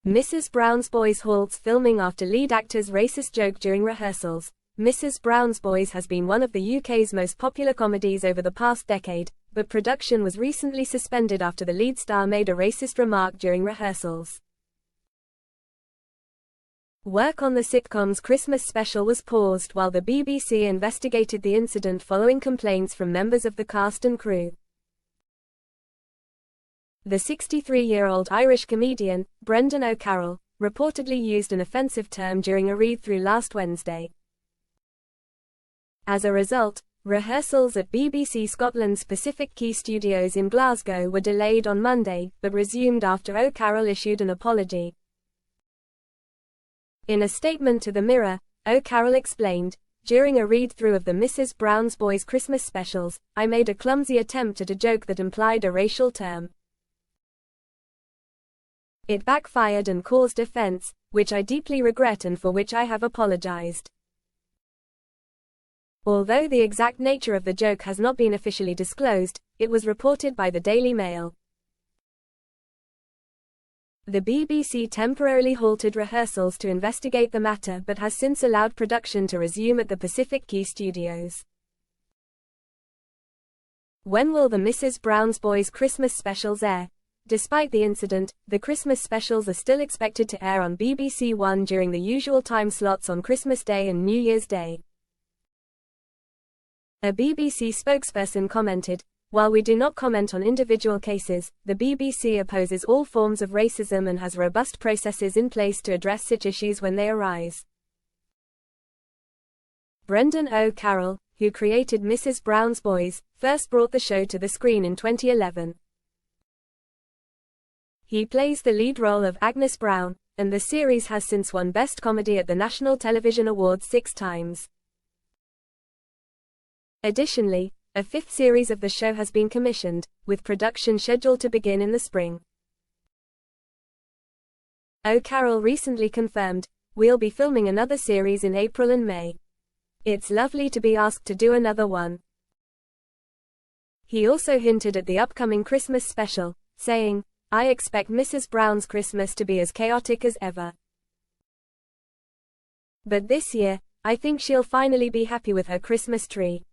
Mrs. Brown's Boys halts filming after lead actor's racist joke during rehearsals. Mrs. Brown's Boys has been one of the UK's most popular comedies over the past decade, but production was recently suspended after the lead star made a racist remark during rehearsals. Work on the sitcom's Christmas special was paused while the BBC investigated the incident following complaints from members of the cast and crew. The 63-year-old Irish comedian, Brendan O'Carroll, reportedly used an offensive term during a read-through last Wednesday. As a result, rehearsals at BBC Scotland's Pacific Quay Studios in Glasgow were delayed on Monday, but resumed after O'Carroll issued an apology. In a statement to the Mirror, O'Carroll explained, "During a read-through of the Mrs. Brown's Boys Christmas specials, I made a clumsy attempt at a joke that implied a racial term. It backfired and caused offense, which I deeply regret and for which I have apologized." Although the exact nature of the joke has not been officially disclosed, it was reported by the Daily Mail. The BBC temporarily halted rehearsals to investigate the matter but has since allowed production to resume at the Pacific Quay Studios. When will the Mrs. Brown's Boys Christmas specials air? Despite the incident, the Christmas specials are still expected to air on BBC One during the usual time slots on Christmas Day and New Year's Day. A BBC spokesperson commented, "While we do not comment on individual cases, the BBC opposes all forms of racism and has robust processes in place to address such issues when they arise." Brendan O'Carroll, who created Mrs. Brown's Boys, first brought the show to the screen in 2011. He plays the lead role of Agnes Brown, and the series has since won Best Comedy at the National Television Awards 6 times. Additionally, a 5th series of the show has been commissioned, with production scheduled to begin in the spring. O'Carroll recently confirmed, "We'll be filming another series in April and May. It's lovely to be asked to do another one." He also hinted at the upcoming Christmas special, saying, "I expect Mrs. Brown's Christmas to be as chaotic as ever. But this year, I think she'll finally be happy with her Christmas tree."